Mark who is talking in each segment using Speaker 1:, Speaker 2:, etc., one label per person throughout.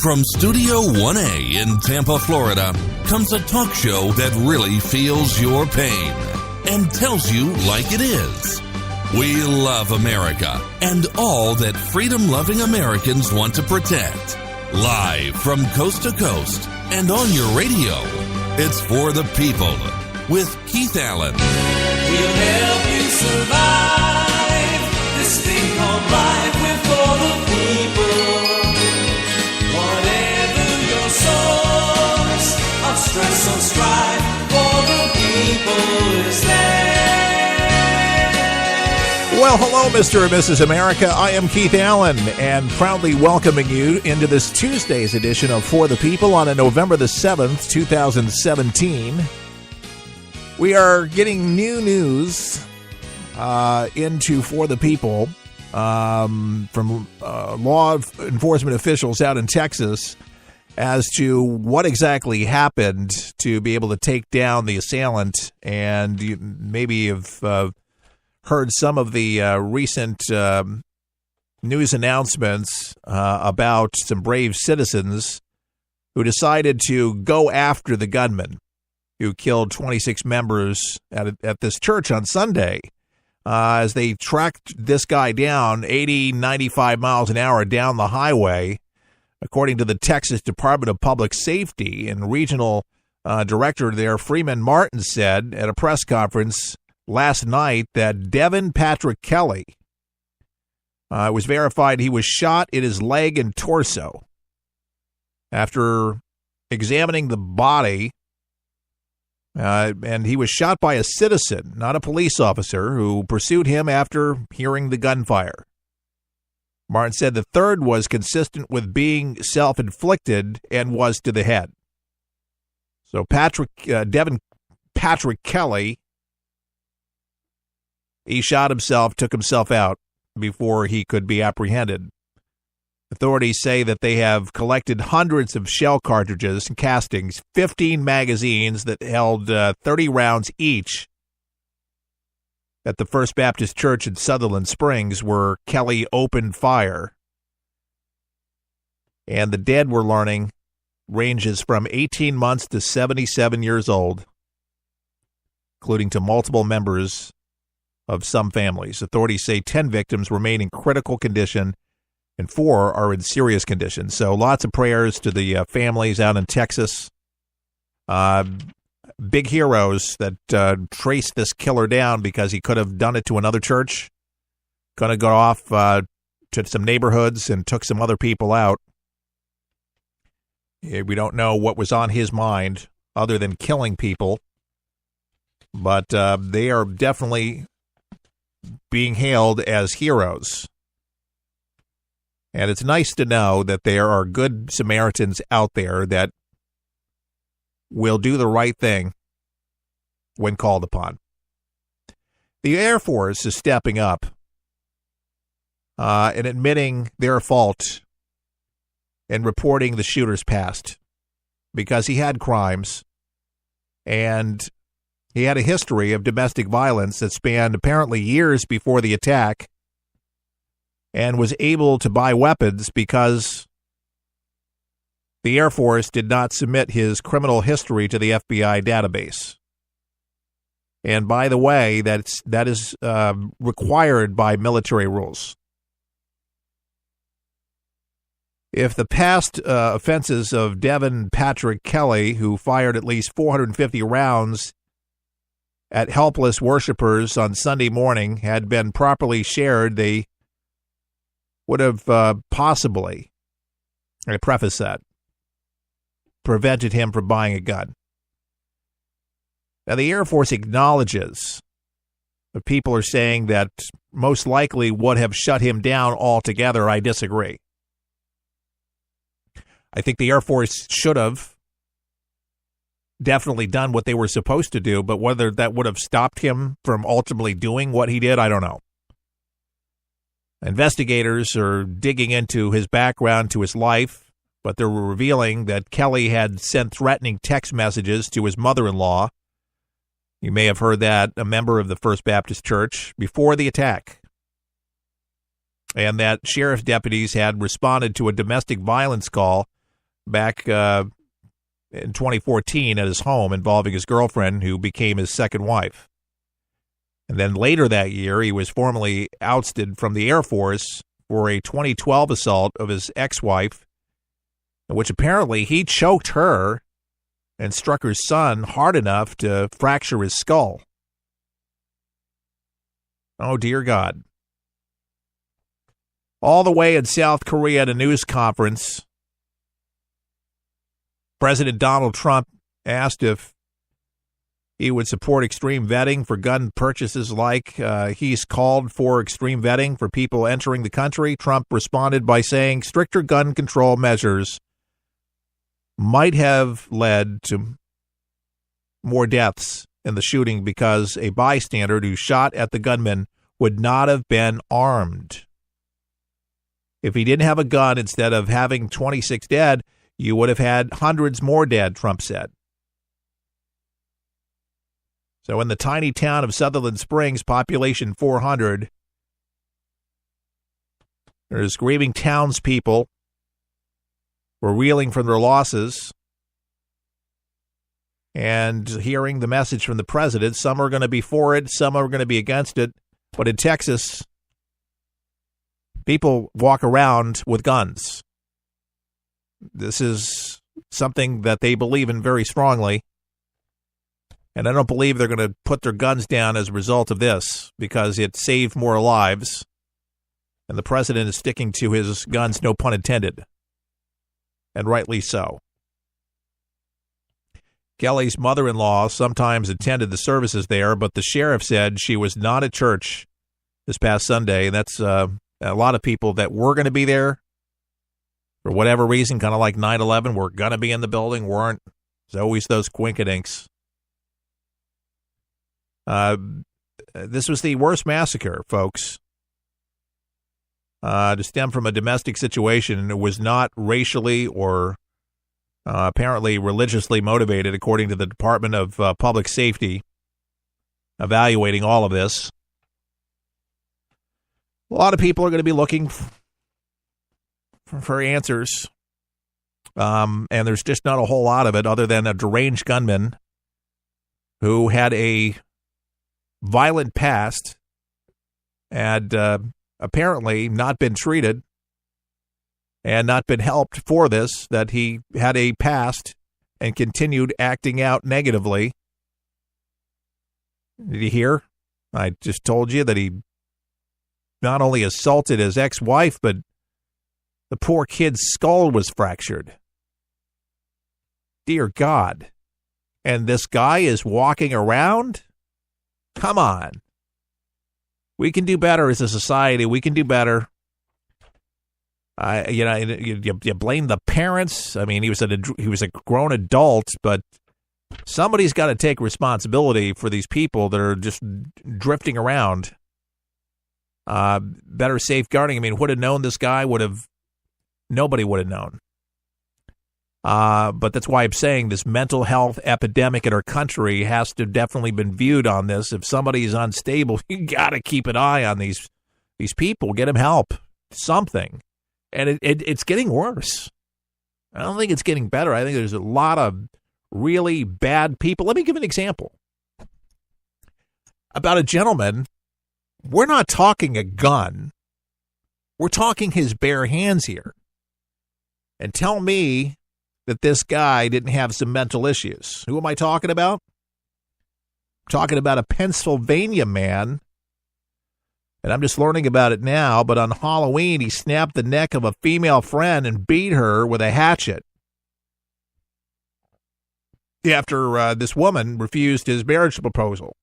Speaker 1: From Studio 1A in Tampa, Florida, comes a talk show that really feels your pain and tells you like it is. We love America and all that freedom-loving Americans want to protect. Live from coast to coast and on your radio, it's For the People with Keith Allen.
Speaker 2: We'll help you survive this thing called life. We're for the people. Whatever your source of stress or strife, for the people is there.
Speaker 3: Well, hello, Mr. and Mrs. America. I am Keith Allen, and proudly welcoming you into this Tuesday's edition of For the People on November the 7th, 2017. We are getting new news into For the People from law enforcement officials out in Texas as to what exactly happened to be able to take down the assailant. And you maybe have heard some of the recent news announcements about some brave citizens who decided to go after the gunman who killed 26 members at this church on Sunday as they tracked this guy down 80, 95 miles an hour down the highway. According to the Texas Department of Public Safety and regional director there, Freeman Martin, said at a press conference last night that Devin Patrick Kelly was verified he was shot in his leg and torso. After examining the body, and he was shot by a citizen, not a police officer, who pursued him after hearing the gunfire. Martin said the third was consistent with being self-inflicted and was to the head. So Devin Patrick Kelly, he shot himself, took himself out before he could be apprehended. Authorities say that they have collected hundreds of shell cartridges and castings, 15 magazines that held 30 rounds each at the First Baptist Church in Sutherland Springs, where Kelly opened fire. And the dead, we're learning, ranges from 18 months to 77 years old, including to multiple members of some families. Authorities say 10 victims remain in critical condition and 4 are in serious condition. So lots of prayers to the families out in Texas. Big heroes that traced this killer down because he could have done it to another church. Going to go off to some neighborhoods and took some other people out. We don't know what was on his mind other than killing people. But they are definitely being hailed as heroes. And it's nice to know that there are good Samaritans out there that will do the right thing when called upon. The Air Force is stepping up and admitting their fault and reporting the shooter's past, because he had crimes and he had a history of domestic violence that spanned apparently years before the attack, and was able to buy weapons because the Air Force did not submit his criminal history to the FBI database. And by the way, that is required by military rules. If the past offenses of Devin Patrick Kelly, who fired at least 450 rounds at helpless worshipers on Sunday morning, had been properly shared, they would have possibly, I preface that, prevented him from buying a gun. Now, the Air Force acknowledges that people are saying that most likely would have shut him down altogether. I disagree. I think the Air Force should have definitely done what they were supposed to do, but whether that would have stopped him from ultimately doing what he did, I don't know. Investigators are digging into his background, to his life, but they're revealing that Kelly had sent threatening text messages to his mother-in-law. You may have heard that, a member of the First Baptist Church, before the attack. And that sheriff's deputies had responded to a domestic violence call back in 2014 at his home involving his girlfriend, who became his second wife. And then later that year, he was formally ousted from the Air Force for a 2012 assault of his ex-wife, in which apparently he choked her and struck her son hard enough to fracture his skull. Oh, dear God. All the way in South Korea at a news conference, President Donald Trump asked if he would support extreme vetting for gun purchases like he's called for extreme vetting for people entering the country. Trump responded by saying stricter gun control measures might have led to more deaths in the shooting because a bystander who shot at the gunman would not have been armed. If he didn't have a gun, instead of having 26 dead, you would have had hundreds more dead, Trump said. So in the tiny town of Sutherland Springs, population 400, there's grieving townspeople who are reeling from their losses and hearing the message from the president. Some are going to be for it, some are going to be against it. But in Texas, people walk around with guns. This is something that they believe in very strongly. And I don't believe they're going to put their guns down as a result of this because it saved more lives. And the president is sticking to his guns, no pun intended. And rightly so. Kelly's mother-in-law sometimes attended the services there, but the sheriff said she was not at church this past Sunday. And that's a lot of people that were going to be there for whatever reason, kind of like 9/11, were going to be in the building, weren't. There's always those quinkadinks. This was the worst massacre, folks, to stem from a domestic situation, and it was not racially or apparently religiously motivated, according to the Department of Public Safety, evaluating all of this. A lot of people are going to be looking for answers, and there's just not a whole lot of it other than a deranged gunman who had a violent past, had apparently not been treated and not been helped for this, that he had a past and continued acting out negatively. Did you hear? I just told you that he not only assaulted his ex-wife, but the poor kid's skull was fractured. Dear God. And this guy is walking around? Come on. We can do better as a society. We can do better. You blame the parents. I mean, he was a grown adult, but somebody's got to take responsibility for these people that are just drifting around. Better safeguarding. I mean, would have known this guy, nobody would have known. But that's why I'm saying this mental health epidemic in our country has to definitely been viewed on this. If somebody's unstable, you got to keep an eye on these people. Get them help, something. And it's getting worse. I don't think it's getting better. I think there's a lot of really bad people. Let me give an example about a gentleman. We're not talking a gun. We're talking his bare hands here. And tell me that this guy didn't have some mental issues. Who am I talking about? I'm talking about a Pennsylvania man, and I'm just learning about it now, but on Halloween, he snapped the neck of a female friend and beat her with a hatchet after this woman refused his marriage proposal.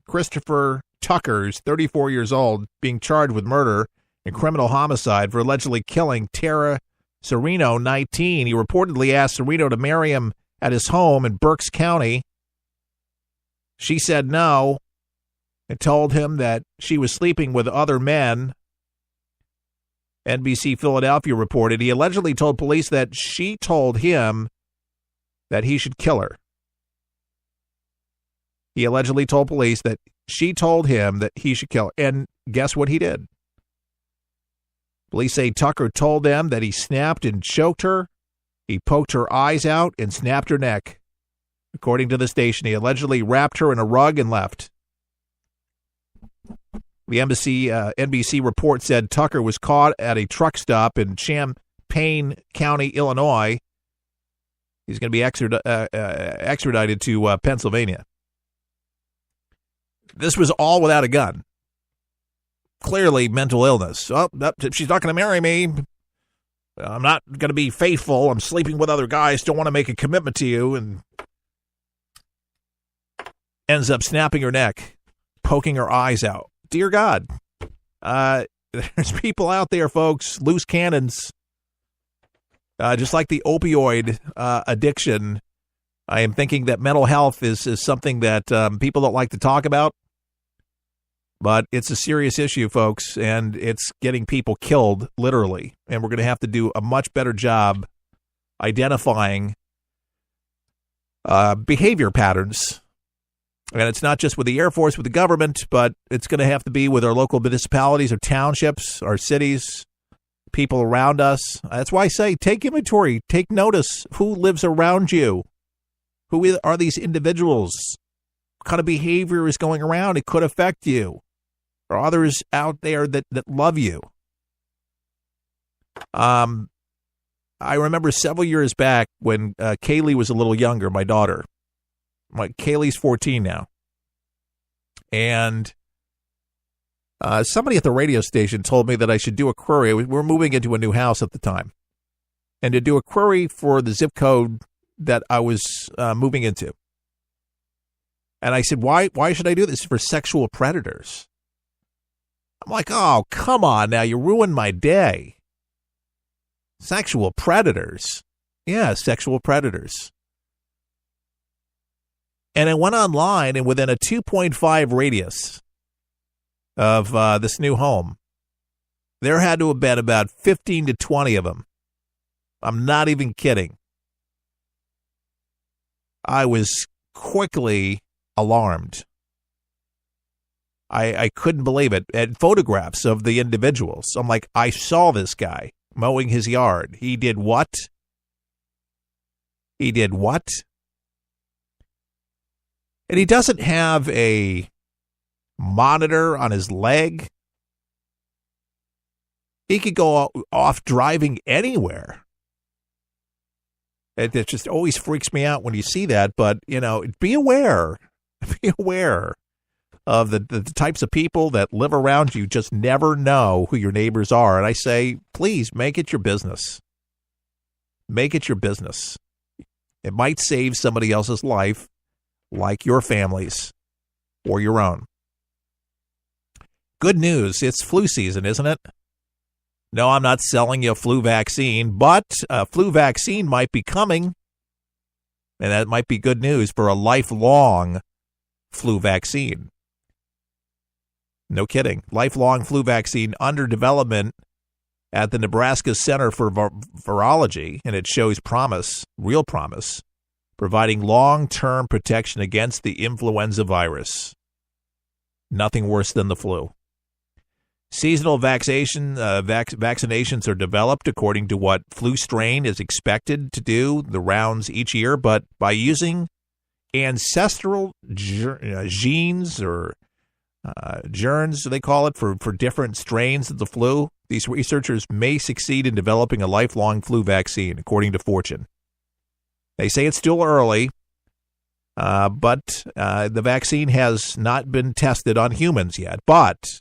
Speaker 3: Christopher Tucker's 34 years old, being charged with murder and criminal homicide for allegedly killing Tara Serino, 19. He reportedly asked Serino to marry him at his home in Berks County. She said no and told him that she was sleeping with other men. NBC Philadelphia reported he allegedly told police that she told him that he should kill her. He allegedly told police that she told him that he should kill her. And guess what he did? Police say Tucker told them that he snapped and choked her He poked her eyes out and snapped her neck. According to the station, he allegedly wrapped her in a rug and left. The NBC report said Tucker was caught at a truck stop in Champaign County, Illinois. He's going to be extradited to Pennsylvania. This was all without a gun. Clearly mental illness. Oh, she's not going to marry me. I'm not going to be faithful. I'm sleeping with other guys. Don't want to make a commitment to you. And ends up snapping her neck, poking her eyes out. Dear God. There's people out there, folks, loose cannons. Just like the opioid addiction, I am thinking that mental health is something that people don't like to talk about. But it's a serious issue, folks, and it's getting people killed, literally. And we're going to have to do a much better job identifying behavior patterns. And it's not just with the Air Force, with the government, but it's going to have to be with our local municipalities, our townships, our cities, people around us. That's why I say take inventory, take notice. Who lives around you? Who are these individuals? What kind of behavior is going around? It could affect you. Or others out there that love you. I remember several years back when Kaylee was a little younger, my daughter. Kaylee's 14 now. And somebody at the radio station told me that I should do a query. We were moving into a new house at the time. And to do a query for the zip code that I was moving into. And I said, why should I do this? For sexual predators. I'm like, oh, come on now. You ruined my day. Sexual predators. Yeah, sexual predators. And I went online, and within a 2.5 radius of this new home, there had to have been about 15 to 20 of them. I'm not even kidding. I was quickly alarmed. I couldn't believe it. And photographs of the individuals. I'm like, I saw this guy mowing his yard. He did what? He did what? And he doesn't have a monitor on his leg. He could go off driving anywhere. It just always freaks me out when you see that. But, be aware. Be aware of the types of people that live around you. Just never know who your neighbors are. And I say, please make it your business. Make it your business. It might save somebody else's life, like your family's or your own. Good news. It's flu season, isn't it? No, I'm not selling you a flu vaccine, but a flu vaccine might be coming. And that might be good news for a lifelong flu vaccine. No kidding. Lifelong flu vaccine under development at the Nebraska Center for Virology, and it shows promise, real promise, providing long-term protection against the influenza virus. Nothing worse than the flu. Seasonal vaccinations are developed according to what flu strain is expected to do the rounds each year, but by using ancestral genes or germs, they call it, for different strains of the flu, these researchers may succeed in developing a lifelong flu vaccine, according to Fortune. They say it's still early, but the vaccine has not been tested on humans yet. But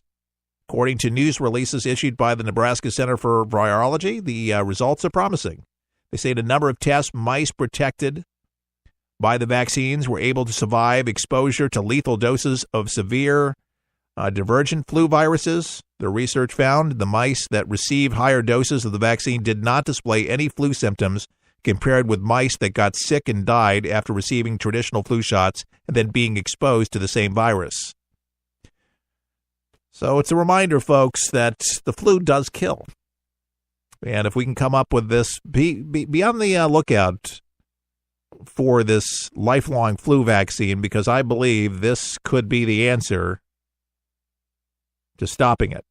Speaker 3: according to news releases issued by the Nebraska Center for Virology, the results are promising. They say the number of tests mice protected by the vaccines were able to survive exposure to lethal doses of severe divergent flu viruses. The research found the mice that received higher doses of the vaccine did not display any flu symptoms compared with mice that got sick and died after receiving traditional flu shots and then being exposed to the same virus. So it's a reminder, folks, that the flu does kill. And if we can come up with this, be on the lookout for this lifelong flu vaccine, because I believe this could be the answer to stopping it.